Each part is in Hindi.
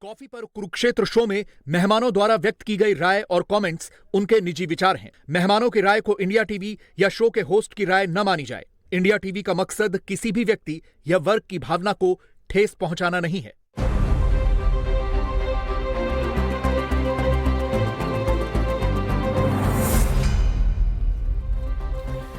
कॉफी पर कुरुक्षेत्र शो में मेहमानों द्वारा व्यक्त की गई राय और कमेंट्स उनके निजी विचार हैं। मेहमानों की राय को इंडिया टीवी या शो के होस्ट की राय न मानी जाए। इंडिया टीवी का मकसद किसी भी व्यक्ति या वर्ग की भावना को ठेस पहुंचाना नहीं है।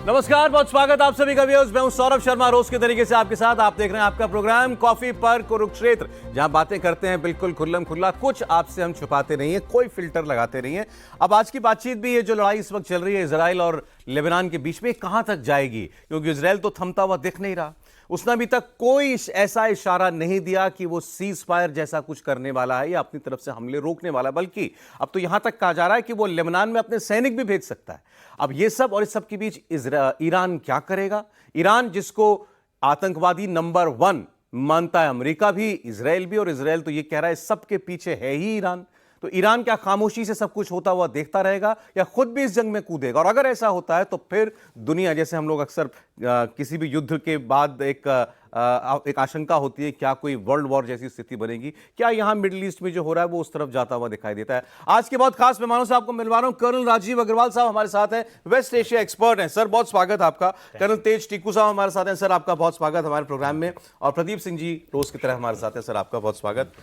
नमस्कार, बहुत स्वागत आप सभी का व्यूअर्स। मैं हूं सौरभ शर्मा, रोज के तरीके से आपके साथ। आप देख रहे हैं आपका प्रोग्राम कॉफी पर कुरुक्षेत्र, जहां बातें करते हैं बिल्कुल खुल्लम खुल्ला, कुछ आपसे हम छुपाते नहीं है, कोई फिल्टर लगाते नहीं है। अब आज की बातचीत भी, ये जो लड़ाई इस वक्त चल रही है इजराइल और लेबनान के बीच में, कहां तक जाएगी, क्योंकि इजराइल तो थमता हुआ दिख नहीं रहा। उसने अभी तक कोई ऐसा इशारा नहीं दिया कि वो सीज फायर जैसा कुछ करने वाला है या अपनी तरफ से हमले रोकने वाला है, बल्कि अब तो यहां तक कहा जा रहा है कि वो लेबनान में अपने सैनिक भी भेज सकता है। अब ये सब और इस सब के बीच ईरान क्या करेगा? ईरान, जिसको आतंकवादी नंबर 1 मानता है अमेरिका भी, इजराइल भी, और इजराइल तो ये कह रहा है सब के पीछे है ही ईरान। तो ईरान क्या खामोशी से सब कुछ होता हुआ देखता रहेगा या खुद भी इस जंग में कूदेगा? और अगर ऐसा होता है तो फिर दुनिया, जैसे हम लोग अक्सर किसी भी युद्ध के बाद एक आशंका होती है, क्या कोई वर्ल्ड वॉर जैसी स्थिति बनेगी? क्या यहां मिडिल ईस्ट में जो हो रहा है वो उस तरफ जाता हुआ दिखाई देता है? आज के बहुत खास मेहमानों से आपको मिलवा रहा हूं। कर्नल राजीव अग्रवाल साहब हमारे साथ हैं, वेस्ट एशिया एक्सपर्ट हैं। सर, बहुत स्वागत आपका। कर्नल तेज टिक्कू साहब हमारे साथ हैं। सर, आपका बहुत स्वागत हमारे प्रोग्राम में। और प्रदीप सिंह जी रोज की तरह हमारे साथ हैं। सर, आपका बहुत स्वागत।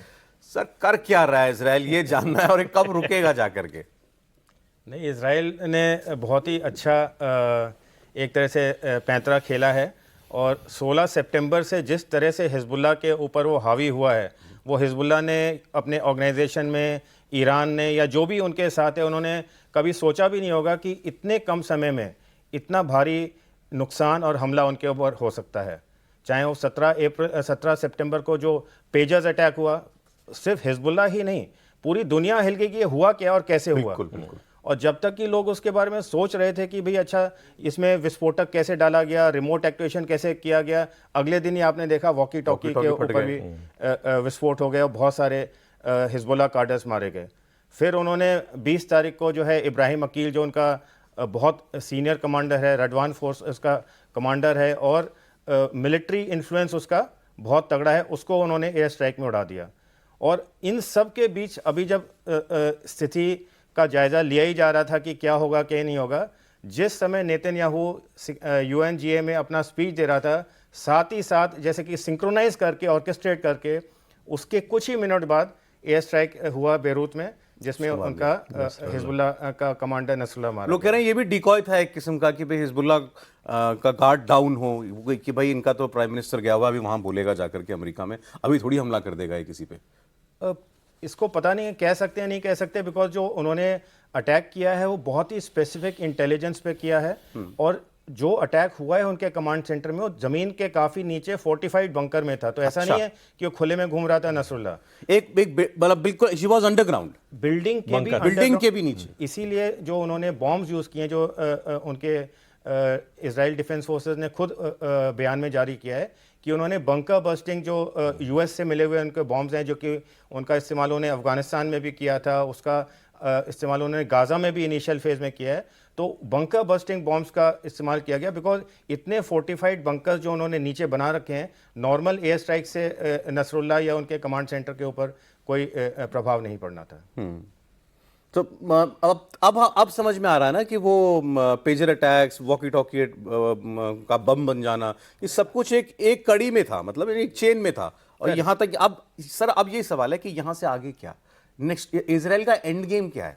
सर, कर क्या रहा है इजराइल, ये जानना है, और ये कब रुकेगा जाकर के? नहीं, इजराइल ने बहुत ही अच्छा एक तरह से पैंतरा खेला है, और 16 सितंबर से जिस तरह से हिजबुल्लाह के ऊपर वो हावी हुआ है, वो हिजबुल्लाह ने अपने ऑर्गेनाइजेशन में, ईरान ने, या जो भी उनके साथ है, उन्होंने कभी सोचा भी नहीं होगा कि इतने कम समय में इतना भारी नुकसान और हमला उनके ऊपर हो सकता है। चाहे वो 17 सितंबर को जो पेजर्स अटैक हुआ, सिर्फ हिजबुल्लाह ही नहीं, पूरी दुनिया हिल गई कि ये हुआ क्या और कैसे हुआ। बिल्कुल। और जब तक कि लोग उसके बारे में सोच रहे थे कि भाई अच्छा, इसमें विस्फोटक कैसे डाला गया, रिमोट एक्टिवेशन कैसे किया गया, अगले दिन ही आपने देखा वॉकी टॉकी के ऊपर भी विस्फोट हो गया और बहुत सारे हिजबुल्लाह कार्डर्स मारे गए। फिर उन्होंने 20 तारीख को जो है इब्राहिम अकील, जो उनका बहुत सीनियर कमांडर है, रडवान फोर्स उसका कमांडर है और मिलिट्री इन्फ्लुएंस उसका बहुत तगड़ा है, उसको उन्होंने एयर स्ट्राइक में उड़ा दिया। और इन सब के बीच अभी जब स्थिति का जायज़ा लिया ही जा रहा था कि क्या होगा क्या नहीं होगा, जिस समय नेतन्याहू यूएनजीए में अपना स्पीच दे रहा था, साथ ही साथ जैसे कि सिंक्रोनाइज करके, ऑर्केस्ट्रेट करके, उसके कुछ ही मिनट बाद एयर स्ट्राइक हुआ बेरूत में, जिसमें उनका हिजबुल्लाह का कमांडर नसरुल्लाह मारा। लोग कह रहे हैं ये भी डिकॉय था एक किस्म का, कि भाई हिजबुल्लाह का गार्ड डाउन हो, कि भाई इनका तो प्राइम मिनिस्टर गया हुआ, अभी वहां बोलेगा जाकर के अमेरिका में, अभी थोड़ी हमला कर देगा ये किसी पे। इसको पता नहीं है, कह सकते हैं नहीं कह सकते, बिकॉज जो उन्होंने अटैक किया है वो बहुत ही स्पेसिफिक इंटेलिजेंस पे किया है। और जो अटैक हुआ है उनके कमांड सेंटर में, वो जमीन के काफी नीचे फोर्टिफाइड बंकर में था। तो ऐसा नहीं है कि वो खुले में घूम रहा था नसरुल्लाह। एक मतलब बिल्कुल शी वाज अंडरग्राउंड, बिल्डिंग के भी नीचे। इसीलिए जो उन्होंने बॉम्ब्स यूज किए, जो उनके इजराइल डिफेंस फोर्सेस ने खुद बयान में जारी किया है कि उन्होंने बंकर बस्टिंग, जो यूएस से मिले हुए उनके बॉम्ब्स हैं, जो कि उनका इस्तेमाल उन्होंने अफगानिस्तान में भी किया था, उसका इस्तेमाल उन्होंने गाज़ा में भी इनिशियल फेज में किया है। तो बंकर बस्टिंग बॉम्ब्स का इस्तेमाल किया गया, बिकॉज इतने फोर्टिफाइड बंकर्स जो उन्होंने नीचे बना रखे हैं, नॉर्मल एयर स्ट्राइक से नसरुल्लाह या उनके कमांड सेंटर के ऊपर कोई प्रभाव नहीं पड़ना था। तो अब समझ में आ रहा है ना कि वो पेजर अटैक्स, वॉकी टॉकी का बम बन जाना, ये सब कुछ एक कड़ी में था, मतलब एक चेन में था। और यहाँ तक अब सर, अब ये सवाल है कि यहाँ से आगे क्या, नेक्स्ट इजराइल का एंड गेम क्या है?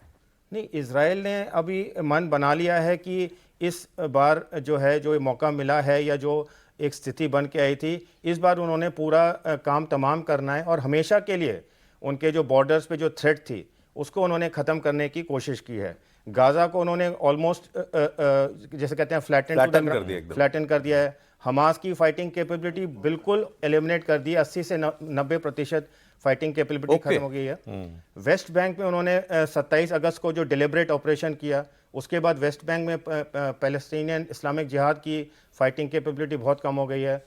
नहीं, इजराइल ने अभी मन बना लिया है कि इस बार जो है, जो मौका मिला है या जो एक स्थिति बन के आई थी, इस बार उन्होंने पूरा काम तमाम करना है और हमेशा के लिए उनके जो बॉर्डर्स पे जो थ्रेट थी उसको उन्होंने ख़त्म करने की कोशिश की है। गाज़ा को उन्होंने ऑलमोस्ट जैसे कहते हैं फ्लैटन कर दिया है। हमास की फाइटिंग कैपेबिलिटी बिल्कुल एलिमिनेट कर दी है, 80 से 90% फाइटिंग कैपेबिलिटी खत्म हो गई है। वेस्ट बैंक में उन्होंने 27 अगस्त को जो डिलिबरेट ऑपरेशन किया, उसके बाद वेस्ट बैंक में पैलेस्टीनियन इस्लामिक जिहाद की फाइटिंग कैपेबिलिटी बहुत कम हो गई है।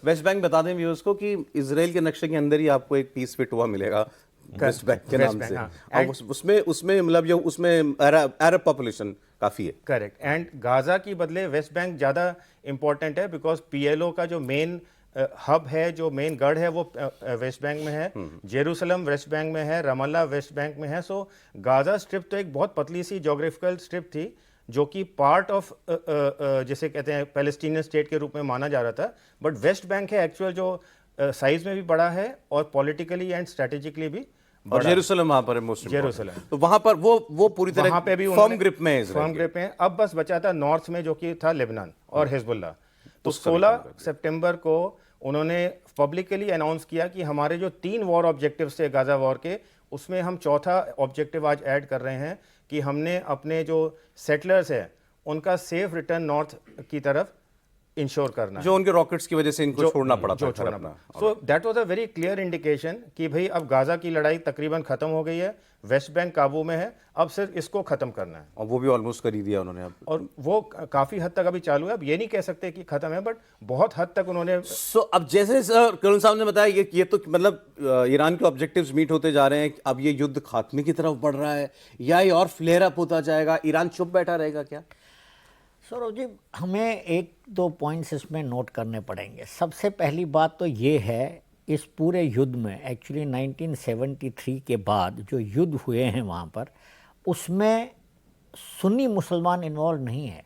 वेस्ट बैंक बता दें व्यूअर्स को कि इजराइल के नक्शे के अंदर ही आपको एक पीस फिट हुआ मिलेगा वेस्ट बैंक के नाम से। और उसमें मतलब जो उसमें अरब पॉपुलेशन काफी है। करेक्ट। एंड गाजा की बदले वेस्ट बैंक ज्यादा इंपॉर्टेंट है, बिकॉज पीएलओ का जो मेन हब है, जो मेन गढ़ है वो वेस्ट बैंक में है, जेरूसलम वेस्ट बैंक में है, रमल्ला वेस्ट बैंक में है। सो गाजा स्ट्रिप तो एक बहुत पतली सी ज्योग्राफिकल स्ट्रिप थी जो कि पार्ट ऑफ जिसे कहते हैं पैलेस्टीनियन स्टेट के रूप में माना जा रहा था, बट वेस्ट बैंक है एक्चुअल जो साइज में भी बड़ा है और पॉलिटिकली एंड स्ट्रेटेजिकली भी और जेरूसलम वहां पर है मोस्ट जेरूसलम। तो वहां पर वो पूरी तरह वहां पे भी फर्म ग्रिप में है फर्म ग्रिप में। अब बस बचा था नॉर्थ में जो कि था लेबनान और हिजबुल्लाह। तो 16 सितंबर को उन्होंने पब्लिकली अनाउंस किया कि हमारे जो 3 वॉर ऑब्जेक्टिव्स थे गाजा वॉर के, उसमें हम चौथा ऑब्जेक्टिव आज ऐड कर रहे हैं कि हमने अपने जो सेटलर्स हैं उनका सेफ रिटर्न नॉर्थ की तरफ इंश्योर करना है, जो उनके रॉकेट्स की वजह से इनको छोड़ना पड़ा था। So that was a very clear indication कि भाई अब गाजा की लड़ाई तकरीबन खत्म हो गई है, वेस्ट बैंक काबू में है, अब सिर्फ इसको खत्म करना है। और वो भी ऑलमोस्ट कर ही दिया उन्होंने अब। और वो काफी हद तक अभी चालू है। अब ये नहीं कह सकते कि खत्म है, बट बहुत हद तक उन्होंने अब जैसे सर करुण साहब ने बताया ये तो मतलब ईरान के ऑब्जेक्टिव्स मीट होते जा रहे हैं, अब ये युद्ध खात्मे की तरफ बढ़ रहा है या ये और फ्लेयर अप होता जाएगा? ईरान चुप बैठा रहेगा क्या? सौरभ जी, हमें 1-2 पॉइंट्स इसमें नोट करने पड़ेंगे। सबसे पहली बात तो ये है, इस पूरे युद्ध में एक्चुअली 1973 के बाद जो युद्ध हुए हैं वहाँ पर, उसमें सुन्नी मुसलमान इन्वॉल्व नहीं है।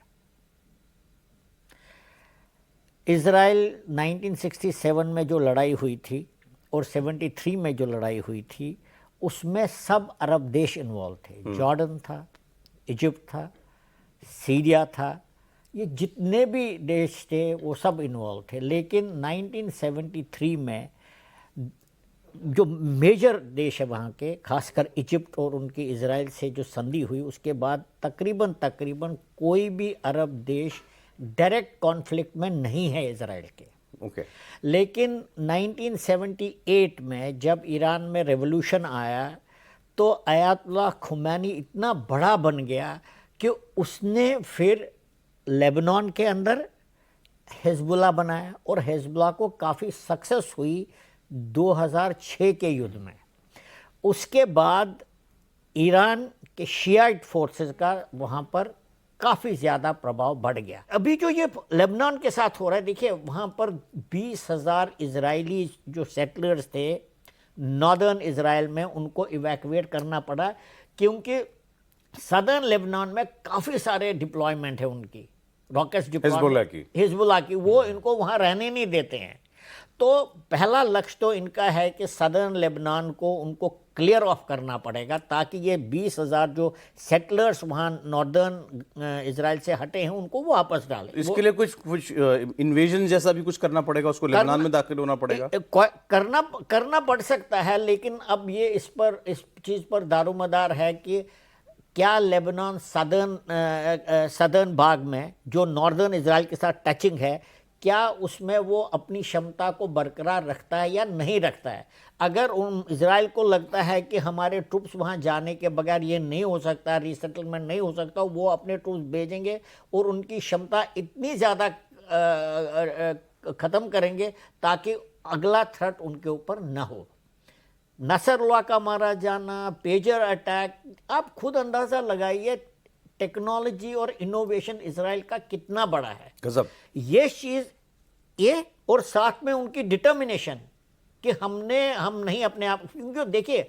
इज़राइल 1967 में जो लड़ाई हुई थी और 73 में जो लड़ाई हुई थी, उसमें सब अरब देश इन्वॉल्व थे। जॉर्डन था, इजिप्ट था, सीरिया था, ये जितने भी देश थे वो सब इन्वॉल्व थे। लेकिन 1973 में जो मेजर देश है वहाँ के, खासकर इजिप्ट और उनकी इज़राइल से जो संधि हुई, उसके बाद तकरीबन कोई भी अरब देश डायरेक्ट कॉन्फ्लिक्ट में नहीं है इज़राइल के। ओके। लेकिन 1978 में जब ईरान में रेवोल्यूशन आया तो अयातुल्लाह खुमैनी इतना बड़ा बन गया कि उसने फिर लेबनान के अंदर हिजबुल्लाह बनाया और हिजबुल्लाह को काफ़ी सक्सेस हुई 2006 के युद्ध में। उसके बाद ईरान के शियाइट फोर्सेस का वहाँ पर काफ़ी ज़्यादा प्रभाव बढ़ गया। अभी जो ये लेबनान के साथ हो रहा है, देखिए वहाँ पर 20,000 इजरायली जो सेटलर्स थे नॉर्दर्न इजराइल में, उनको इवैक्यूएट करना पड़ा क्योंकि सदर्न लेबनान में काफ़ी सारे डिप्लॉयमेंट है उनकी, रॉकेट्स डिप्लॉयमेंट हिजबुल्लाह की, वो इनको वहाँ रहने नहीं देते हैं। तो पहला लक्ष्य तो इनका है कि सदर्न लेबनान को उनको क्लियर ऑफ करना पड़ेगा ताकि ये 20,000 जो सेटलर्स वहाँ नॉर्दर्न इजराइल से हटे हैं उनको वो वापस डालें। इसके लिए कुछ इन्वेजन जैसा भी कुछ करना पड़ेगा, उसको लेबनान में दाखिल होना पड़ेगा। करना पड़ सकता है, लेकिन अब ये इस चीज़ पर दारोमदार है कि क्या लेबनान सदर्न भाग में जो नॉर्दर्न इजराइल के साथ टचिंग है, क्या उसमें वो अपनी क्षमता को बरकरार रखता है या नहीं रखता है। अगर इजराइल को लगता है कि हमारे ट्रूप्स वहाँ जाने के बगैर ये नहीं हो सकता, रीसेटलमेंट नहीं हो सकता, वो अपने ट्रूप्स भेजेंगे और उनकी क्षमता इतनी ज़्यादा ख़त्म करेंगे ताकि अगला थ्रेट उनके ऊपर न हो। नसरुल्लाह का मारा जाना, पेजर अटैक, आप खुद अंदाज़ा लगाइए टेक्नोलॉजी और इनोवेशन इजराइल का कितना बड़ा है। गजब। ये चीज़ ये और साथ में उनकी डिटर्मिनेशन कि हम नहीं अपने आप, क्योंकि देखिए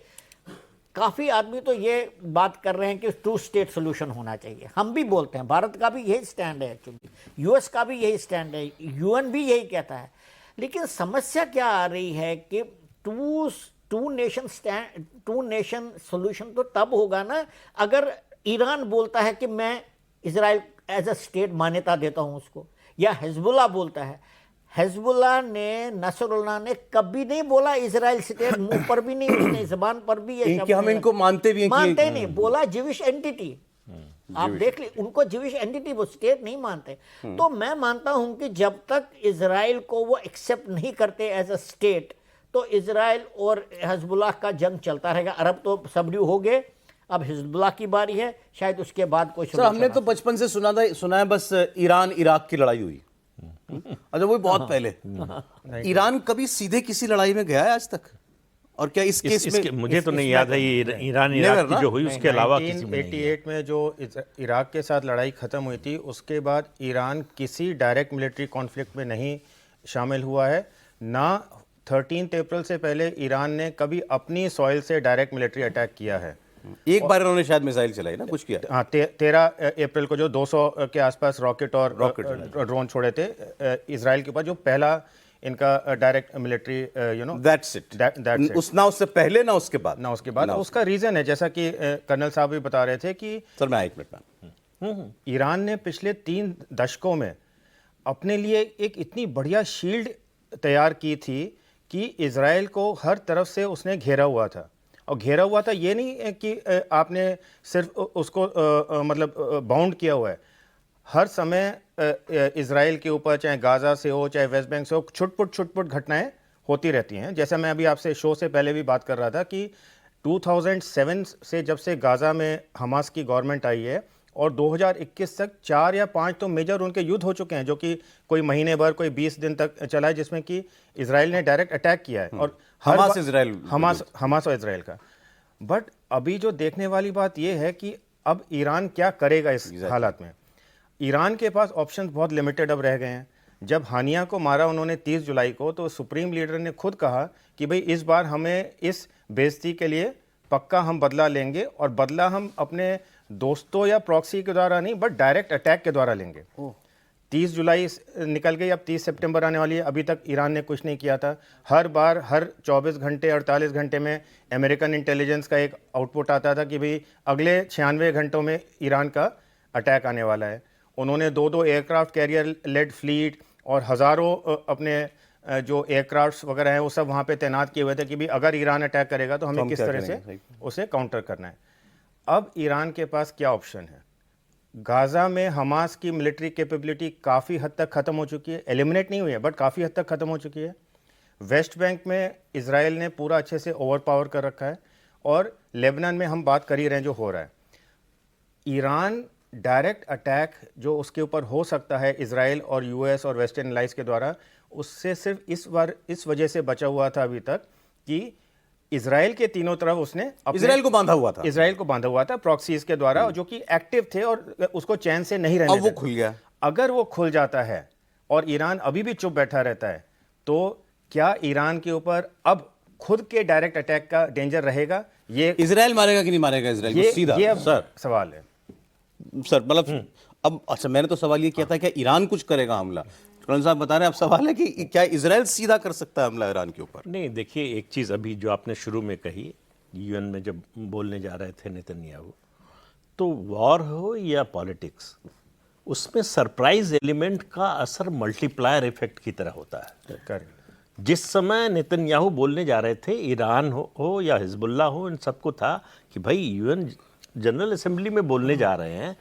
काफ़ी आदमी तो ये बात कर रहे हैं कि 2 स्टेट सोल्यूशन होना चाहिए। हम भी बोलते हैं, भारत का भी यही स्टैंड है, एक्चुअली यूएस का भी यही स्टैंड है, यूएन भी यही कहता है। लेकिन समस्या क्या आ रही है कि टू नेशन सोल्यूशन तो तब होगा ना अगर ईरान बोलता है कि मैं इजराइल एज अ स्टेट मान्यता देता हूं उसको, या हिजबुल्लाह बोलता है। हिजबुल्लाह ने, नसरुल्लाह ने कभी नहीं बोला इजराइल स्टेट, मुंह पर भी नहीं, उसने जबान पर भी ये शब्द हम इनको मानते भी हैं, मानते नहीं, बोला जिविश एंटिटी। आप देख ली, उनको जिविश एंटिटी, वो स्टेट नहीं मानते। तो मैं मानता हूं कि जब तक इजराइल को वो एक्सेप्ट नहीं करते एज अ स्टेट, तो इजराइल और हिजबुल्लाह का जंग चलता रहेगा। अरब तो सबड्यू हो गए, अब हिजबुल्लाह की बारी है, शायद उसके बाद कोई। सर हमने तो बचपन से सुना है बस ईरान इराक की लड़ाई हुई। अच्छा, वो बहुत पहले। ईरान कभी सीधे किसी लड़ाई में गया है आज तक? और क्या इस केस में मुझे तो नहीं याद है ईरान इराक की जो हुई उसके अलावा किसी में 1988 में जो इराक के साथ लड़ाई खत्म हुई थी, उसके बाद ईरान किसी डायरेक्ट मिलिट्री कॉन्फ्लिक्ट में नहीं शामिल हुआ है। ना 13 अप्रैल से पहले ईरान ने कभी अपनी सॉइल से डायरेक्ट मिलिट्री अटैक किया है। एक बार इन्होंने शायद मिसाइल चलाई ना, कुछ किया। हाँ, 13 अप्रैल को जो 200 के आसपास रॉकेट और ड्रोन छोड़े थे इजराइल के ऊपर, जो पहला इनका डायरेक्ट मिलिट्री दैट्स इट। उससे पहले ना उसके बाद, ना उसके बाद। उसका रीजन है, जैसा कि कर्नल साहब भी बता रहे थे कि सर मैं 1 मिनट में, ईरान ने पिछले 3 दशकों में अपने लिए एक इतनी बढ़िया शील्ड तैयार की थी कि इजराइल को हर तरफ से उसने घेरा हुआ था। और घेरा हुआ था ये नहीं है कि आपने सिर्फ उसको मतलब बाउंड किया हुआ है। हर समय इजराइल के ऊपर, चाहे गाज़ा से हो चाहे वेस्ट बैंक से हो, छुटपुट घटनाएं होती रहती हैं। जैसा मैं अभी आपसे शो से पहले भी बात कर रहा था कि 2007 से जब से गाज़ा में हमास की गवर्नमेंट आई है और 2021 तक 4 या 5 तो मेजर उनके युद्ध हो चुके हैं, जो कि कोई महीने भर, कोई 20 दिन तक चला है, जिसमें कि इजराइल ने डायरेक्ट अटैक किया है। और हमास और इजराइल का। बट अभी जो देखने वाली बात यह है कि अब ईरान क्या करेगा इस हालात में। ईरान के पास ऑप्शंस बहुत लिमिटेड अब रह गए हैं। जब हानिया को मारा उन्होंने 30 जुलाई को, तो सुप्रीम लीडर ने खुद कहा कि भाई इस बार हमें इस बेइज्जती के लिए पक्का हम बदला लेंगे, और बदला हम अपने दोस्तों या प्रॉक्सी के द्वारा नहीं, बट डायरेक्ट अटैक के द्वारा लेंगे। 30 जुलाई निकल गई, अब 30 सितंबर आने वाली है, अभी तक ईरान ने कुछ नहीं किया था। हर बार हर 24 घंटे 48 घंटे में अमेरिकन इंटेलिजेंस का एक आउटपुट आता था कि भाई अगले 96 घंटों में ईरान का अटैक आने वाला है। उन्होंने 2 एयरक्राफ्ट कैरियर लेड फ्लीट और हज़ारों अपने जो एयरक्राफ्ट्स वगैरह हैं वो सब वहाँ पे तैनात किए हुए थे कि भाई अगर ईरान अटैक करेगा तो हमें किस तरह से उसे काउंटर करना है। अब ईरान के पास क्या ऑप्शन है? गाज़ा में हमास की मिलिट्री कैपेबिलिटी काफ़ी हद तक ख़त्म हो चुकी है, एलिमिनेट नहीं हुई है बट काफ़ी हद तक ख़त्म हो चुकी है। वेस्ट बैंक में इजराइल ने पूरा अच्छे से ओवर पावर कर रखा है, और लेबनान में हम बात कर ही रहे हैं जो हो रहा है। ईरान डायरेक्ट अटैक जो उसके ऊपर हो सकता है इजराइल और यूएस और वेस्टर्न एलाइज के द्वारा, उससे सिर्फ इस वजह से बचा हुआ था अभी तक कि इजराइल के तीनों तरफ उसने इजराइल को बांधा हुआ था प्रॉक्सीज के द्वारा, जो कि एक्टिव थे और उसको चैन से नहीं रहने अब वो खुल गया। अगर वो खुल जाता है और ईरान अभी भी चुप बैठा रहता है, तो क्या ईरान के ऊपर अब खुद के डायरेक्ट अटैक का डेंजर रहेगा? ये इजराइल मारेगा कि नहीं मारेगा इजराइल को? सीधा ये सर सवाल है सर। मतलब अब अच्छा, मैंने तो सवाल ये किया था क्या ईरान कुछ करेगा हमला? कर्नल साहब बता रहे हैं, अब सवाल है कि क्या इजराइल सीधा कर सकता है हमला ईरान के ऊपर? नहीं, देखिए एक चीज़ अभी जो आपने शुरू में कही, यूएन में जब बोलने जा रहे थे नेतन्याहू, तो वॉर हो या पॉलिटिक्स, उसमें सरप्राइज एलिमेंट का असर मल्टीप्लायर इफेक्ट की तरह होता है। जिस समय नेतन्याहू बोलने जा रहे थे, ईरान हो या हिजबुल्ला हो, इन सबको था कि भाई यूएन जनरल असेंबली में बोलने जा रहे हैं,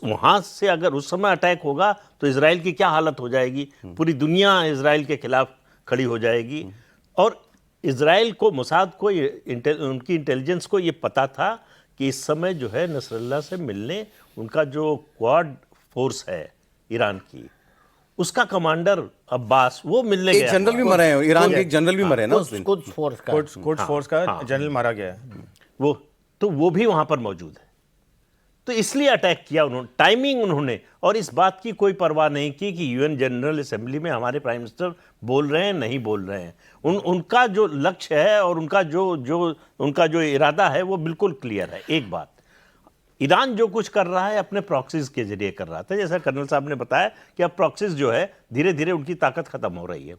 वहाँ से अगर उस समय अटैक होगा तो इजराइल की क्या हालत हो जाएगी, पूरी दुनिया इजराइल के खिलाफ खड़ी हो जाएगी। और इजराइल को, मोसाद को, उनकी इंटेलिजेंस को ये पता था कि इस समय जो है नसरल्ला से मिलने उनका जो क्वाड फोर्स है ईरान की, उसका कमांडर अब्बास वो मिलने गया। जनरल भी मरे हैं, ईरान के एक जनरल भी मरे ना उस दिन, कुछ फोर्स का जनरल मारा गया है। वो भी वहां पर मौजूद है। तो इसलिए अटैक किया उन्होंने, टाइमिंग उन्होंने, और इस बात की कोई परवाह नहीं की कि यूएन जनरल असेंबली में हमारे प्राइम मिनिस्टर बोल रहे हैं नहीं बोल रहे हैं। उनका जो लक्ष्य है और उनका जो इरादा है वो बिल्कुल क्लियर है। एक बात, ईरान जो कुछ कर रहा है अपने प्रॉक्सीज के जरिए कर रहा था, जैसा कर्नल साहब ने बताया कि अब प्रॉक्सीज जो है धीरे धीरे उनकी ताकत खत्म हो रही है,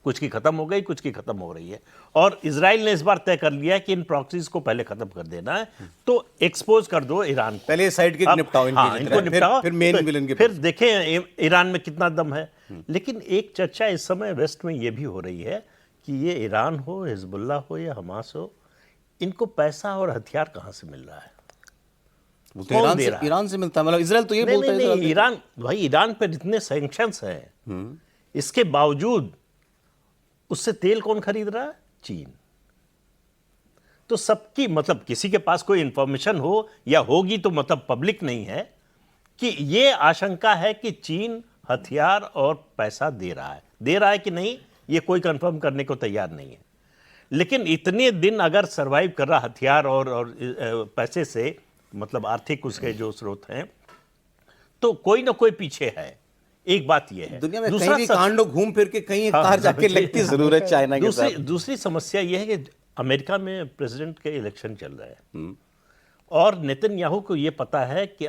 कुछ की खत्म हो गई, कुछ की खत्म हो रही है। और इजराइल ने इस बार तय कर लिया कि इन प्रॉक्सीज को पहले खत्म कर देना है, तो एक्सपोज कर दो ईरान को, पहले साइड के निपटाओ, इनको निपटाओ, फिर मेन विलन के, फिर देखें ईरान में कितना दम है। लेकिन एक चर्चा इस समय वेस्ट में यह भी हो रही है कि ये ईरान हो, हिजबुल्ला हो या हमास हो, इनको पैसा और हथियार कहां से मिल रहा है? ईरान से मिलता है। मतलब इजराइल तो ये बोलता है ईरान, भाई ईरान पर इतने सैंक्शंस हैं, इसके बावजूद उससे तेल कौन खरीद रहा है? चीन। तो सबकी, मतलब किसी के पास कोई इंफॉर्मेशन हो या होगी तो मतलब पब्लिक नहीं है, कि ये आशंका है कि चीन हथियार और पैसा दे रहा है कि नहीं, ये कोई कंफर्म करने को तैयार नहीं है। लेकिन इतने दिन अगर सरवाइव कर रहा हथियार और पैसे से, मतलब आर्थिक उसके जो स्रोत हैं, तो कोई ना कोई पीछे है। एक बात यह है, दुनिया में दूसरा कहीं भी कांड हो, घूम फिर के कहीं एक तार जाके लगती जरूर है चाइना के साथ। दूसरी समस्या यह है कि अमेरिका में प्रेसिडेंट के इलेक्शन चल रहे हैं और नेतन्याहू को यह पता है कि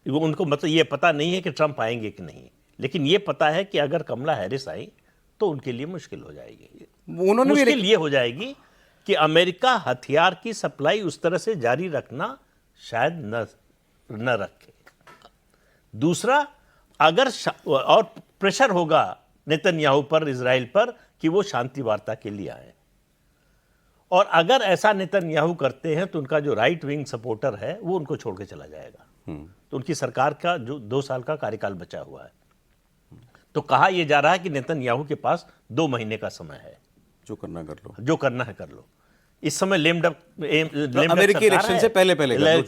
उनको मतलब ये पता नहीं है कि ट्रंप आएंगे कि नहीं, लेकिन ये पता है कि अगर कमला हैरिस आई तो उनके लिए मुश्किल हो जाएगी। उन्होंने भी मुश्किल ये हो जाएगी कि अमेरिका हथियार की सप्लाई उस तरह से जारी रखना शायद न रखे। दूसरा, अगर और प्रेशर होगा नेतन्याहू पर, इजराइल पर, कि वो शांति वार्ता के लिए आए, और अगर ऐसा नेतन्याहू करते हैं तो उनका जो राइट विंग सपोर्टर है वो उनको छोड़ के चला जाएगा। तो उनकी सरकार का जो 2 साल का कार्यकाल बचा हुआ है, तो कहा यह जा रहा है कि नेतन्याहू के पास 2 महीने का समय है, जो करना कर लो, जो करना है कर लो। इस समय अमेरिकी इलेक्शन से पहले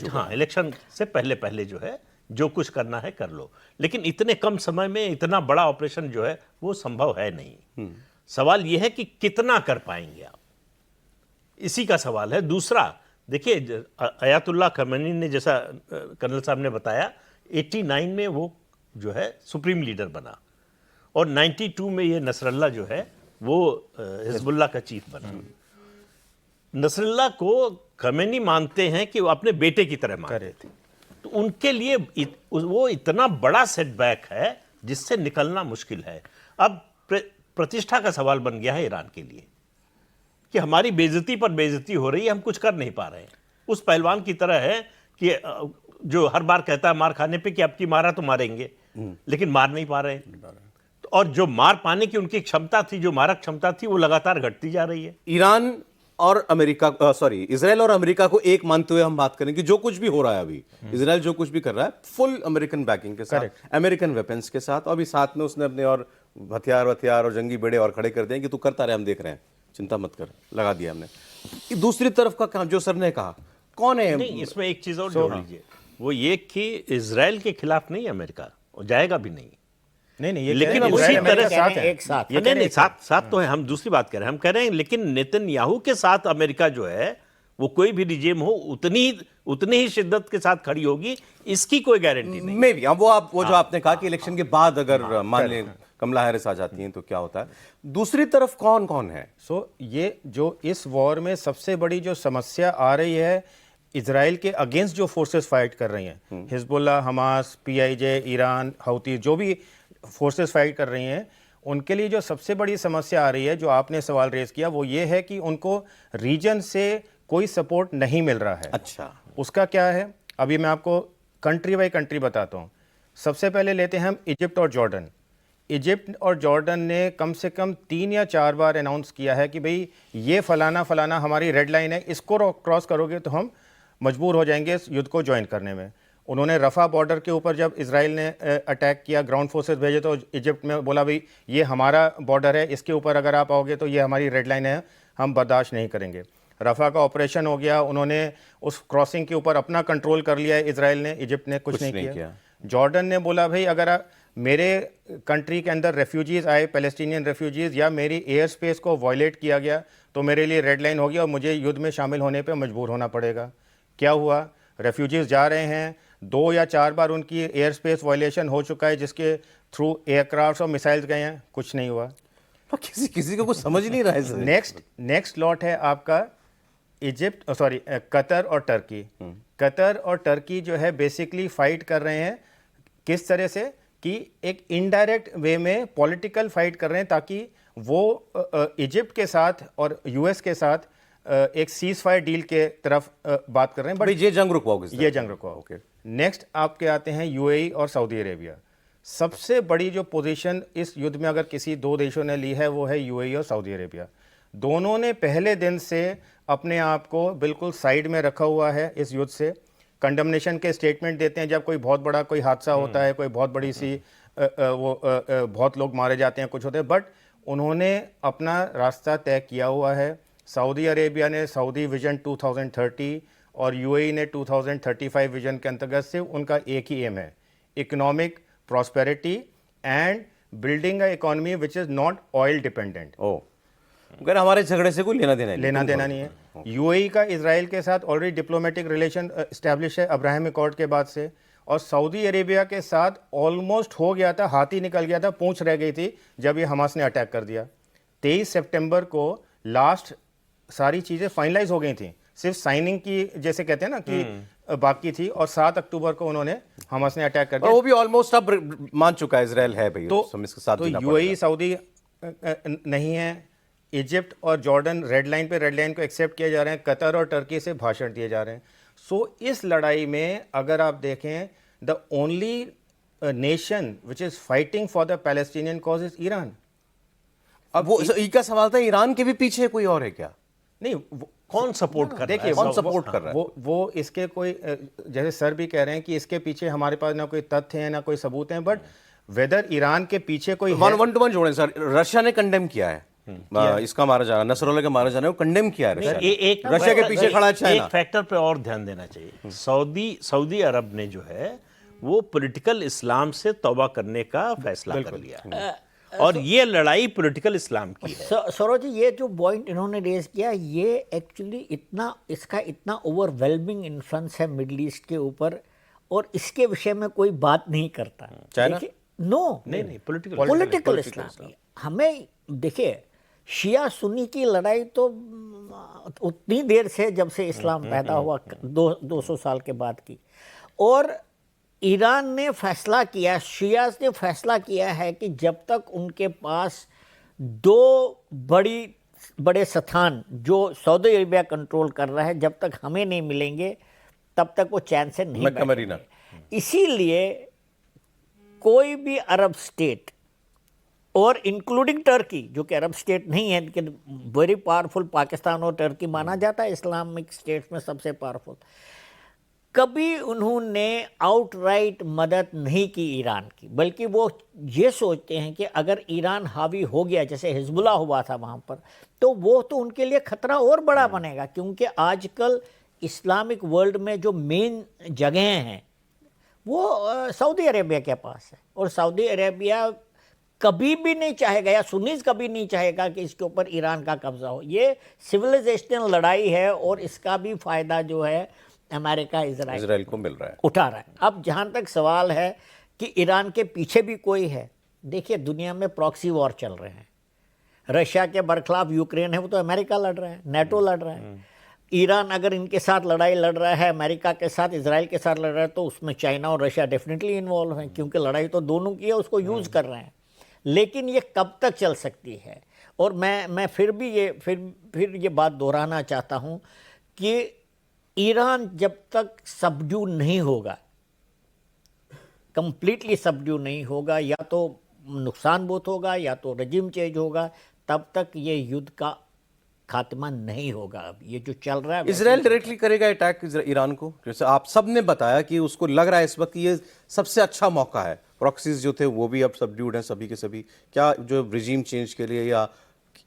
हाँ, इलेक्शन से पहले पहले जो है जो कुछ करना है कर लो, लेकिन इतने कम समय में इतना बड़ा ऑपरेशन जो है वो संभव है नहीं। सवाल यह है कि कितना कर पाएंगे आप, इसी का सवाल है। दूसरा, देखिए अयातुल्लाह खमेनी ने, जैसा कर्नल साहब ने बताया, 89 में वो जो है सुप्रीम लीडर बना और 92 में ये नसरल्ला जो है वो हिजबुल्लाह का चीफ बना। नसरल्ला को खमेनी मानते हैं कि वो अपने बेटे की तरह मानते थे, तो उनके लिए वो इतना बड़ा सेटबैक है जिससे निकलना मुश्किल है। अब प्रतिष्ठा का सवाल बन गया है ईरान के लिए कि हमारी बेइज्जती पर बेइज्जती हो रही है, हम कुछ कर नहीं पा रहे हैं। उस पहलवान की तरह है कि जो हर बार कहता है मार खाने पे कि अब की मारा तो मारेंगे, लेकिन मार नहीं पा रहे। और जो मार पाने की उनकी क्षमता थी, जो मारक क्षमता थी, वो लगातार घटती जा रही है। ईरान और अमेरिका, इजराइल और अमेरिका को एक मानते हुए हम बात करें कि जो कुछ भी हो रहा है अभी, इजराइल जो कुछ भी कर रहा है फुल अमेरिकन बैकिंग के साथ, अमेरिकन वेपन्स के साथ, और अभी साथ में उसने अपने और हथियार और जंगी बेड़े और खड़े कर दिए कि तू करता रहे, हम देख रहे हैं, चिंता मत कर, लगा दिया हमने। दूसरी तरफ का काम जो सर ने कहा, कौन है? नहीं, इसमें एक चीज और जोड़ लीजिए, वो ये कि इजराइल के खिलाफ नहीं अमेरिका, और जाएगा भी नहीं। नहीं, ये लेकिन उसी उसी तरह साथ है। एक साथ नहीं, साथ तो है, हम दूसरी बात कर रहे हैं, हम कह रहे हैं लेकिन नेतन्याहू के साथ अमेरिका जो है वो कोई भी रिजीम हो उतनी ही शिद्दत के साथ खड़ी होगी, इसकी कोई गारंटी नहीं। मे बी वो जो आपने कहा कि इलेक्शन के बाद अगर मान लें कमला हैरिस आ जाती हैं तो क्या होता है। दूसरी तरफ कौन कौन है? ये जो इस वॉर में सबसे बड़ी जो समस्या आ रही है, इजराइल के अगेंस्ट जो फोर्सेस फाइट कर रही हैं, हिजबुल्लाह, हमास, PIJ, ईरान, हौती, जो भी फोर्सेस फाइट कर रही हैं, उनके लिए जो सबसे बड़ी समस्या आ रही है, जो आपने सवाल रेज किया, वो ये है कि उनको रीजन से कोई सपोर्ट नहीं मिल रहा है। अच्छा, उसका क्या है, अभी मैं आपको कंट्री बाय कंट्री बताता हूँ। सबसे पहले लेते हैं हम इजिप्ट और जॉर्डन। इजिप्ट और जॉर्डन ने कम से कम 3 या 4 बार अनाउंस किया है कि भाई ये फलाना फलाना हमारी रेड लाइन है, इसको क्रॉस करोगे तो हम मजबूर हो जाएंगे इस युद्ध को ज्वाइन करने में। उन्होंने रफा बॉर्डर के ऊपर जब इसराइल ने अटैक किया, ग्राउंड फोर्सेस भेजे, तो इजिप्ट में बोला भाई ये हमारा बॉर्डर है, इसके ऊपर अगर आप आओगे तो ये हमारी रेड लाइन है, हम बर्दाश्त नहीं करेंगे। रफा का ऑपरेशन हो गया, उन्होंने उस क्रॉसिंग के ऊपर अपना कंट्रोल कर लिया है इसराइल ने, इजिप्ट ने कुछ नहीं किया। जॉर्डन ने बोला भाई अगर मेरे कंट्री के अंदर रेफ्यूजीज़ आए, पैलेस्टीनियन रेफ्यूजीज़, या मेरी एयर स्पेस को वायलेट किया गया तो मेरे लिए रेड लाइन होगी और मुझे युद्ध में शामिल होने पे मजबूर होना पड़ेगा। क्या हुआ? रेफ्यूजीज़ जा रहे हैं, 2 या 4 बार उनकी एयर स्पेस वायलेशन हो चुका है, जिसके थ्रू एयरक्राफ्ट और मिसाइल्स गए हैं, कुछ नहीं हुआ। तो किसी को कुछ समझ नहीं रहा है। नेक्स्ट लॉट है आपका कतर और टर्की। कतर और टर्की जो है बेसिकली फाइट कर रहे हैं, किस तरह से कि एक इनडायरेक्ट वे में पॉलिटिकल फाइट कर रहे हैं, ताकि वो इजिप्ट के साथ और US के साथ एक सीज फायर डील के तरफ बात कर रहे हैं, बट ये जंग रुकवाओगे, ये जंग रुकवाओ। ओके, नेक्स्ट आपके आते हैं UAE और सऊदी अरेबिया। सबसे बड़ी जो पोजीशन इस युद्ध में अगर किसी 2 देशों ने ली है वो है UAE और सऊदी अरेबिया। दोनों ने पहले दिन से अपने आप को बिल्कुल साइड में रखा हुआ है इस युद्ध से। कंडमनेशन के स्टेटमेंट देते हैं जब कोई बहुत बड़ा कोई हादसा होता है, कोई बहुत बड़ी सी बहुत लोग मारे जाते हैं, कुछ होते हैं, बट उन्होंने अपना रास्ता तय किया हुआ है। सऊदी अरेबिया ने सऊदी विजन 2030 और UAE ने 2035 विजन के अंतर्गत से उनका एक ही एम है, economic prosperity and building a economy which is not oil dependent. अगर हमारे झगड़े से कोई लेना देना नहीं है। UAE का इजराइल के साथ ऑलरेडी डिप्लोमेटिक रिलेशन एस्टैब्लिश है अब्राहम अकॉर्ड के बाद से, और सऊदी अरेबिया के साथ ऑलमोस्ट हो गया था, हाथ ही निकल गया था, पूंछ रह गई थी जब ये हमास ने अटैक कर दिया। 23 सितंबर को लास्ट सारी चीज़ें फाइनलाइज हो गई थी, सिर्फ साइनिंग की जैसे कहते हैं ना कि बाकी थी, और 7 अक्टूबर को उन्होंने हमास ने अटैक कर और दिया। वो भी ऑलमोस्ट अब मान चुका है, इजराइल है भाई, तो इसके साथ जीना यूएई सऊदी नहीं है, इजिप्ट और जॉर्डन रेड लाइन पे रेड लाइन को एक्सेप्ट किए जा रहे हैं, कतर और टर्की से भाषण दिए जा रहे हैं। सो इस लड़ाई में अगर आप देखें, the only nation which is fighting for the Palestinian cause is Iran. अब वो का सवाल था, ईरान के भी पीछे कोई और है क्या? नहीं, कौन सपोर्ट कर रहा देखिए, है? कौन सपोर्ट कर रहा है? वो इसके कोई जैसे सर भी कह रहे हैं कि इसके पीछे हमारे पास ना कोई तथ्य है ना कोई सबूत है, बट वेदर ईरान के पीछे कोई वन टू वन जोड़े सर। रशिया ने कंडेम किया है इसका मारा जाना, नसरुल्लाह का मारा जाना, वो कंडेम किया है रशिया ने। एक रशिया के पीछे खड़ा है चाइना। एक फैक्टर पे और ध्यान देना चाहिए। सऊदी अरब ने जो है वो पॉलिटिकल इस्लाम से तौबा करने का फैसला कर लिया, और ये लड़ाई पॉलिटिकल इस्लाम की है। सौरभ जी, ये जो पॉइंट इन्होंने रेज किया, ये एक्चुअली इसका इतना ओवरवेलमिंग इन्फ्लुएंस है मिडिल ईस्ट के ऊपर, और इसके विषय में कोई बात नहीं करता। चाइना? नो, नहीं, पॉलिटिकल इस्लाम। हमें देखिए, शिया सुन्नी की लड़ाई तो उतनी देर से, जब से इस्लाम पैदा हुआ 200 साल के बाद की, और ईरान ने फैसला किया, शियाज ने फैसला किया है कि जब तक उनके पास 2 बड़े स्थान जो सऊदी अरेबिया कंट्रोल कर रहा है, जब तक हमें नहीं मिलेंगे तब तक वो चैन से नहीं बैठेंगे। इसीलिए कोई भी अरब स्टेट, और इंक्लूडिंग टर्की, जो कि अरब स्टेट नहीं है लेकिन वेरी पावरफुल, पाकिस्तान और टर्की माना जाता है इस्लामिक स्टेट्स में सबसे पावरफुल, कभी उन्होंने आउटराइट मदद नहीं की ईरान की, बल्कि वो ये सोचते हैं कि अगर ईरान हावी हो गया, जैसे हिजबुल्ला हुआ था वहाँ पर, तो वो तो उनके लिए खतरा और बड़ा बनेगा, क्योंकि आजकल इस्लामिक वर्ल्ड में जो मेन जगहें हैं वो सऊदी अरेबिया के पास है, और सऊदी अरेबिया कभी भी नहीं चाहेगा, या सुन्नीस कभी नहीं चाहेगा कि इसके ऊपर ईरान का कब्जा हो। ये सिविलाइजेशनल लड़ाई है, और इसका भी फायदा जो है अमेरिका इजराइल को मिल रहा है, उठा रहा है। अब जहाँ तक सवाल है कि ईरान के पीछे भी कोई है, देखिए दुनिया में प्रॉक्सी वॉर चल रहे हैं। रशिया के बरखिलाफ यूक्रेन है, वो तो अमेरिका लड़ रहा है, नेटो लड़ रहा है। ईरान अगर इनके साथ लड़ाई लड़ रहा है, अमेरिका के साथ, इजराइल के साथ लड़ रहा है, तो उसमें चाइना और रशिया डेफिनेटली इन्वॉल्व हैं, क्योंकि लड़ाई तो दोनों की है, उसको यूज़ कर रहे हैं। लेकिन ये कब तक चल सकती है? और मैं फिर ये बात दोहराना चाहता हूँ कि ईरान जब तक सबड्यू नहीं होगा, कंप्लीटली सबड्यू नहीं होगा, या तो नुकसान बहुत होगा या तो रजीम चेंज होगा, तब तक ये युद्ध का खात्मा नहीं होगा। अब ये जो चल रहा है, इजराइल डायरेक्टली करेगा अटैक ईरान को, जैसे आप सब ने बताया कि उसको लग रहा है इस वक्त ये सबसे अच्छा मौका है। प्रॉक्सीज जो थे वो भी अब सबड्यूड हैं सभी के सभी। क्या जो रिजीम चेंज के लिए, या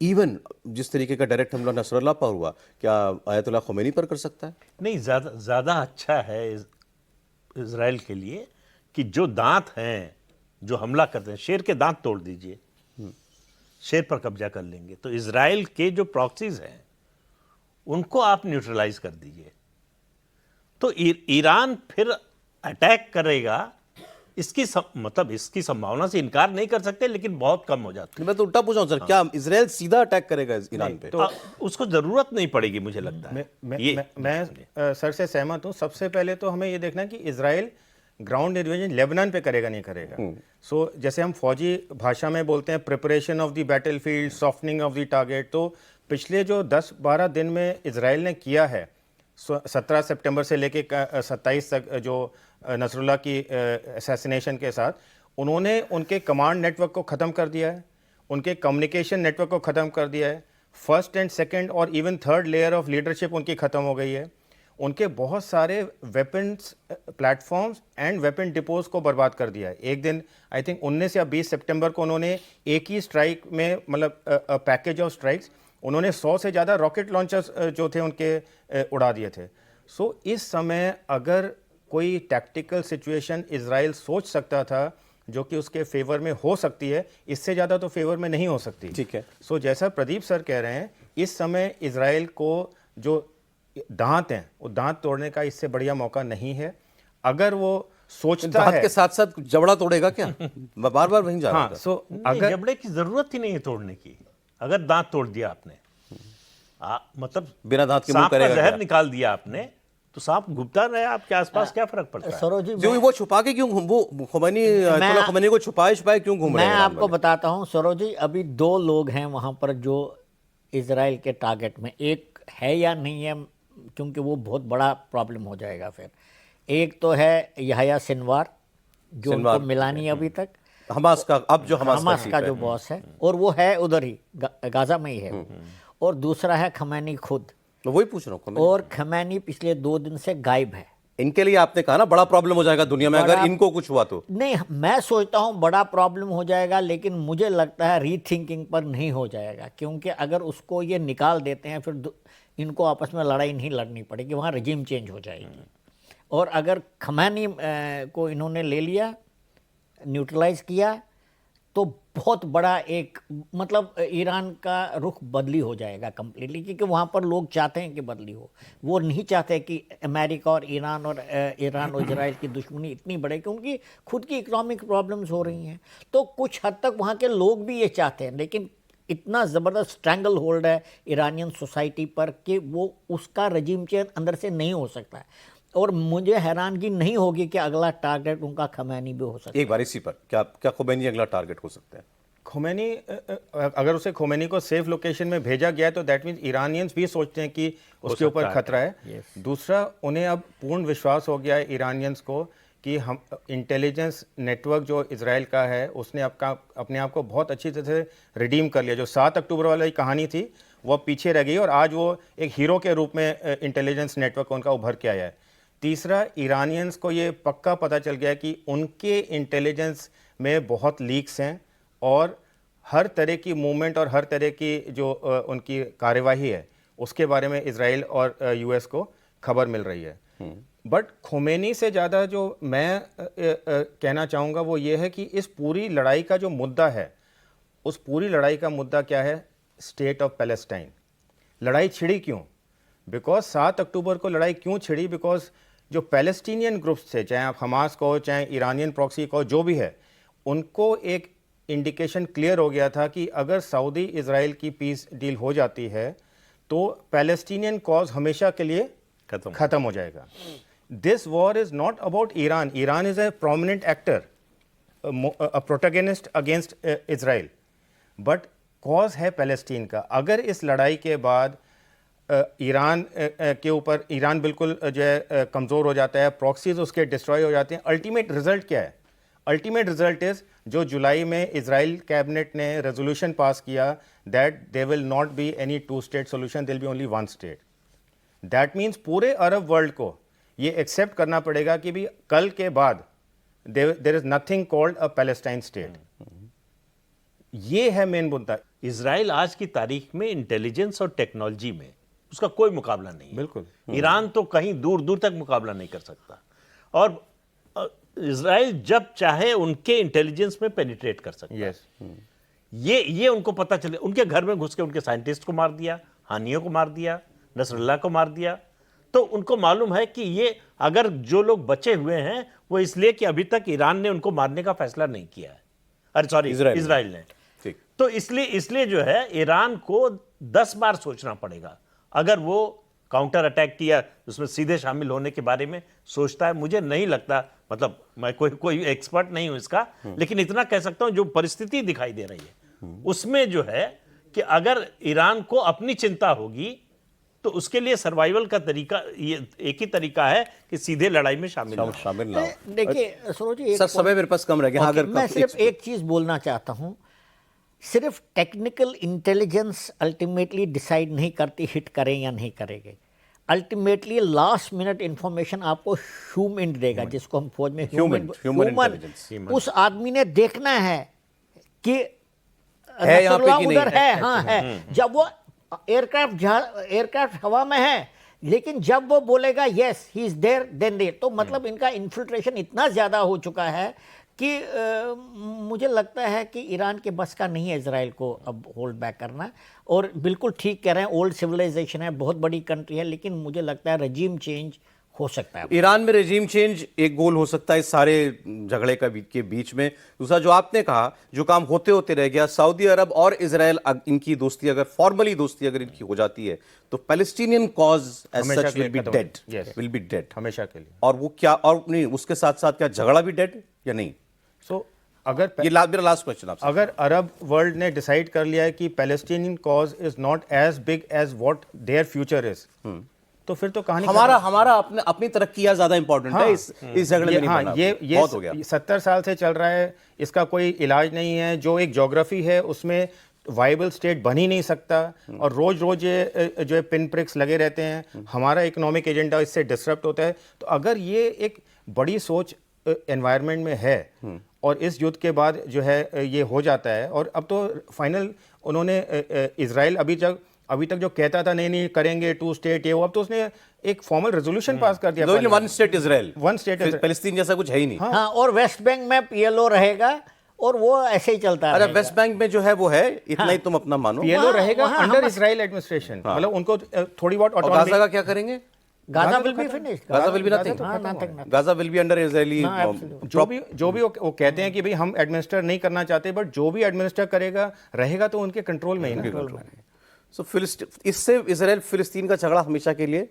इवन जिस तरीके का डायरेक्ट हमला नसरुल्लाह पर हुआ, क्या आयतुल्लाह खुमैनी पर कर सकता है? नहीं, ज़्यादा अच्छा है इजराइल के लिए कि जो दांत हैं, जो हमला करते हैं, शेर के दांत तोड़ दीजिए, शेर पर कब्जा कर लेंगे। तो इजराइल के जो प्रॉक्सीज हैं उनको आप न्यूट्रलाइज कर दीजिए, तो ईरान फिर अटैक करेगा। इसकी संभावना से इनकार नहीं कर सकते, लेकिन बहुत कम हो जाती है। मैं तो उल्टा पूछा हूं सर, क्या इजराइल सीधा अटैक करेगा ईरान पे? तो उसको जरूरत नहीं पड़ेगी, मुझे लगता है। मैं सर से सहमत हूं। सबसे पहले तो हमें ये देखना है कि इजराइल ग्राउंड इन्वेजन लेबनान पे करेगा नहीं करेगा। सो जैसे हम फौजी भाषा में बोलते हैं preparation of the battlefield, softening of the target, तो पिछले जो 10-12 दिन में इजराइल ने किया है, 17 सितंबर से लेके 27 तक, जो नसरुल्लाह की असैसिनेशन के साथ, उन्होंने उनके कमांड नेटवर्क को ख़त्म कर दिया है, उनके कम्युनिकेशन नेटवर्क को ख़त्म कर दिया है, फर्स्ट एंड सेकंड और even third layer of leadership उनकी ख़त्म हो गई है, उनके बहुत सारे weapons platforms and weapon depots को बर्बाद कर दिया है। एक दिन आई थिंक 19 या 20 सितंबर को उन्होंने एक ही स्ट्राइक में, मतलब पैकेज ऑफ स्ट्राइक्स, उन्होंने 100 से ज़्यादा रॉकेट लॉन्चर्स जो थे उनके उड़ा दिए थे। सो इस समय अगर कोई टैक्टिकल सिचुएशन इजराइल सोच सकता था जो कि उसके फेवर में हो सकती है, इससे ज़्यादा तो फेवर में नहीं हो सकती। ठीक है। सो जैसा प्रदीप सर कह रहे हैं, इस समय इजराइल को जो दांत हैं वो दांत तोड़ने का इससे बढ़िया मौका नहीं है। अगर वो सोचता हाथ है। के साथ साथ जबड़ा तोड़ेगा क्या? मैं बार बार वहीं जा रहा हाँ, था। सो नहीं, अगर जबड़े की जरूरत ही नहीं है तोड़ने की। अगर दांत तोड़ दिया आपने, मतलब बिना दांत के मुंह सांप का करेगा जहर क्या? निकाल दिया आपने, तो सांप घुपता रहे आपके आसपास, क्या फर्क पड़ता है? सरोज जी, जो वो छुपा के क्यों वो खुमैनी अयतुल्लाह खुमैनी को छुपाए छुपाए क्यों घूम रहे मैं हैं ईरान आपको वाले? बताता हूं सरोज जी, अभी 2 लोग हैं वहां पर जो इजराइल के टारगेट में, एक है या नहीं है, क्योंकि वो बहुत बड़ा प्रॉब्लम हो जाएगा फिर। एक तो है यहया सिनवार, जो उनको सिनवार, मिला नहीं अभी तक, हमास का, अब जो हमास हमास चीफ का है। जो बॉस है, और वो है उधर ही गाजा में ही है वो। और दूसरा है खमैनी खुद, मैं वही पूछ रहा हूँ खुमैनी। और खमैनी पिछले 2 दिन से गायब है। इनके लिए आपने कहा ना बड़ा प्रॉब्लम हो जाएगा दुनिया में अगर बड़ा- इनको कुछ हुआ तो। नहीं, मैं सोचता हूं बड़ा प्रॉब्लम हो जाएगा, लेकिन मुझे लगता है रीथिंकिंग पर नहीं हो जाएगा, क्योंकि अगर उसको ये निकाल देते हैं फिर इनको आपस में लड़ाई नहीं लड़नी पड़ेगी, वहाँ रजीम चेंज हो जाएगी। और अगर खमैनी को इन्होंने ले लिया, न्यूट्रलाइज किया, तो बहुत बड़ा एक मतलब ईरान का रुख बदली हो जाएगा कम्प्लीटली, क्योंकि वहाँ पर लोग चाहते हैं कि बदली हो। वो नहीं चाहते कि अमेरिका और ईरान और इजराइल की दुश्मनी इतनी बढ़े, क्योंकि खुद की इकोनॉमिक प्रॉब्लम्स हो रही हैं। तो कुछ हद तक वहाँ के लोग भी ये चाहते हैं, लेकिन इतना ज़बरदस्त स्ट्रैंगल होल्ड है ईरानियन सोसाइटी पर कि वो उसका रजीम चेंज अंदर से नहीं हो सकता है। और मुझे हैरानगी नहीं होगी कि अगला टारगेट उनका खमैनी भी हो सकता है। एक बार इसी पर क्या खुमैनी अगला टारगेट हो सकते हैं? खोमेनी, अगर उसे खोमेनी को सेफ लोकेशन में भेजा गया तो दैट मीन्स ईरानियंस भी सोचते हैं कि उसके ऊपर खतरा है। दूसरा, उन्हें अब पूर्ण विश्वास हो गया है ईरानियंस को कि हम इंटेलिजेंस नेटवर्क जो इजराइल का है उसने अपने आप को बहुत अच्छी तरह से रिडीम कर लिया। जो 7 अक्टूबर वाली कहानी थी वो पीछे रह गई और आज वो एक हीरो के रूप में इंटेलिजेंस नेटवर्क उनका उभर के आया है। तीसरा, ईरानियंस को ये पक्का पता चल गया कि उनके इंटेलिजेंस में बहुत लीक्स हैं और हर तरह की मूवमेंट और हर तरह की जो उनकी कार्यवाही है उसके बारे में इजराइल और यूएस को खबर मिल रही है। बट खोमेनी से ज़्यादा जो मैं कहना चाहूँगा वो ये है कि इस पूरी लड़ाई का जो मुद्दा है, उस पूरी लड़ाई का मुद्दा क्या है? State of Palestine. लड़ाई छिड़ी क्यों? बिकॉज 7 अक्टूबर को लड़ाई क्यों छिड़ी? बिकॉज जो पैलेस्टीनियन ग्रुप्स थे, चाहे आप हमास को चाहे ईरानियन प्रॉक्सी को, जो भी है, उनको एक इंडिकेशन क्लियर हो गया था कि अगर सऊदी इजराइल की पीस डील हो जाती है तो पैलेस्टीनियन कॉज हमेशा के लिए खत्म हो जाएगा। This war is not about Iran. Iran is a prominent actor, a protagonist against Israel, but cause है पैलेस्टीन का। अगर इस लड़ाई के बाद ईरान के ऊपर ईरान बिल्कुल जो है कमज़ोर हो जाता है, प्रॉक्सीज उसके डिस्ट्रॉय हो जाते हैं, अल्टीमेट रिजल्ट क्या है? अल्टीमेट रिजल्ट इज जो जुलाई में इजराइल कैबिनेट ने रेजोल्यूशन पास किया that they will not be any 2 state solution, there will be only 1 state. That means पूरे अरब वर्ल्ड को ये एक्सेप्ट करना पड़ेगा कि भी कल के बाद there is nothing called a Palestine state. ये है मेन मुद्दा। इजराइल आज की तारीख में इंटेलिजेंस और टेक्नोलॉजी में उसका कोई मुकाबला नहीं है। बिल्कुल। ईरान तो कहीं दूर दूर तक मुकाबला नहीं कर सकता, और इजराइल जब चाहे उनके इंटेलिजेंस में पेनिट्रेट कर सकता है। यस, ये उनको पता चले। उनके घर में घुस के उनके साइंटिस्ट को मार दिया, हानियों को मार दिया, नसरुल्लाह को मार दिया। तो उनको मालूम है कि ये अगर जो लोग बचे हुए हैं वो इसलिए कि अभी तक ईरान ने उनको मारने का फैसला नहीं किया है, अरे सॉरी इजराइल ने। ठीक। तो इसलिए जो है ईरान को 10 बार सोचना पड़ेगा अगर वो काउंटर अटैक किया उसमें सीधे शामिल होने के बारे में सोचता है। मुझे नहीं लगता, मतलब मैं कोई एक्सपर्ट नहीं हूं इसका, लेकिन इतना कह सकता हूं जो परिस्थिति दिखाई दे रही है उसमें जो है कि अगर ईरान को अपनी चिंता होगी तो उसके लिए सर्वाइवल का तरीका ये एक ही तरीका है कि सीधे लड़ाई में शामिल ना हो। देखिए सरोज जी, सर समय मेरे पास कम रह गया। अगर मैं सिर्फ एक चीज बोलना चाहता हूं, सिर्फ टेक्निकल इंटेलिजेंस अल्टीमेटली डिसाइड नहीं करती हिट करें या नहीं करेंगे। अल्टीमेटली लास्ट मिनट इंफॉर्मेशन आपको ह्यूमन देगा, जिसको हम फौज में ह्यूमन इंटेलिजेंस। उस आदमी ने देखना है कि है यहाँ पे नसरुल्लाह कि नहीं उधर है, हाँ है। जब वो एयरक्राफ्ट हवा में है, लेकिन जब वो बोलेगा yes he is there then they, तो मतलब इनका इन्फिल्ट्रेशन इतना ज्यादा हो चुका है कि मुझे लगता है कि ईरान के बस का नहीं है इजराइल को अब होल्ड बैक करना। और बिल्कुल ठीक कह रहे हैं, ओल्ड सिविलाइजेशन है, बहुत बड़ी कंट्री है, लेकिन मुझे लगता है रजीम चेंज हो सकता है। ईरान में रेजिम चेंज एक गोल हो सकता है इस सारे झगड़े के बीच में। दूसरा जो आपने कहा, जो काम होते होते रह गया, सऊदी अरब और इजराइल इनकी दोस्ती अगर फॉर्मली दोस्ती अगर इनकी हो जाती है तो पैलेस्टीनियन कॉज एज हमेशा सच के विल लिए बी खत्म। Dead, Yes. Will be dead हमेशा के लिए। और वो क्या, और नहीं उसके साथ साथ क्या झगड़ा भी डेड या नहीं? सो अगर ये मेरा लास्ट क्वेश्चन आपसे। अगर अरब वर्ल्ड ने डिसाइड कर लिया है कि Palestinian cause is not as big as what their future is, तो फिर तो कहानी हमारा अपनी तरक्की ज्यादा इंपॉर्टेंट है इस झगड़े में नहीं पड़ना। ये बहुत हो गया। 70 साल से चल रहा है, इसका कोई इलाज नहीं है। जो एक ज्योग्राफी है उसमें वाइबल स्टेट बन ही नहीं सकता, और रोज रोज ये जो है पिन प्रिक्स लगे रहते हैं। हमारा इकोनॉमिक एजेंडा इससे डिसरप्ट होता है। तो अगर ये एक बड़ी सोच एनवायरनमेंट में है और इस युद्ध के बाद जो है ये हो जाता है, और अब तो फाइनल उन्होंने इजराइल अभी तक जो कहता था नहीं करेंगे 2 स्टेट ये वो, अब तो उसने एक फॉर्मल रेजोल्यूशन पास कर दिया। One state Israel, one state Palestine जैसा कुछ है ही नहीं। हाँ, और वेस्ट बैंक में PLO रहेगा और वो ऐसे ही चलता अरे रहेगा। वेस्ट बैंक में जो है वो है, इतना ही तुम अपना मानो। PLO रहेगा वहाँ अंडर हम- इजराइल एडमिनिस्ट्रेशन, मतलब उनको थोड़ी बहुत और ऑटोनॉमी। गाजा का क्या करेंगे? Gaza will be finished. Gaza will be nothing. हाँ, nothing। Gaza will be under Israeli. जो भी वो कहते हैं कि भाई हम एडमिनिस्टर नहीं करना चाहते, बट जो भी एडमिनिस्टर करेगा रहेगा तो उनके कंट्रोल में ही ना। सो इससे इजराइल फिलिस्तीन का झगड़ा हमेशा के लिए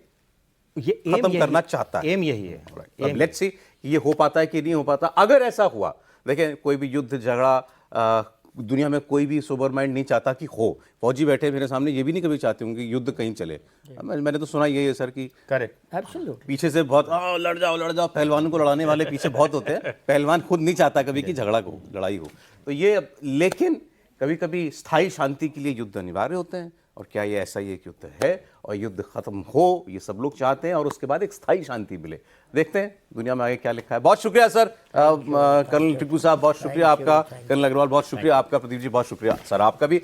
ये खत्म करना चाहता है। एम यही है। अब लेट्स सी ये हो पाता है कि नहीं हो पाता। अगर ऐसा हुआ, देखें कोई भी युद्ध झगड़ा दुनिया में कोई भी सोबर माइंड नहीं चाहता कि हो। फौजी बैठे मेरे सामने ये भी नहीं कभी चाहते होंगे कि युद्ध कहीं चले। मैंने तो सुना यही है सर कि करेक्ट। एब्सोल्युटली। पीछे से बहुत लड़ जाओ, पहलवानों को लड़ाने वाले पीछे बहुत होते हैं। पहलवान खुद नहीं चाहता कभी कि झगड़ा हो, लड़ाई हो। तो ये, लेकिन कभी कभी स्थायी शांति के लिए युद्ध अनिवार्य होते हैं। और क्या ये ऐसा ही एक युद्ध है और युद्ध खत्म हो, ये सब लोग चाहते हैं, और उसके बाद एक स्थायी शांति मिले। देखते हैं दुनिया में आगे क्या लिखा है। बहुत शुक्रिया सर, कर्नल टिप्पू साहब बहुत शुक्रिया आपका, कर्नल अग्रवाल बहुत शुक्रिया आपका, प्रदीप जी बहुत शुक्रिया सर आपका भी।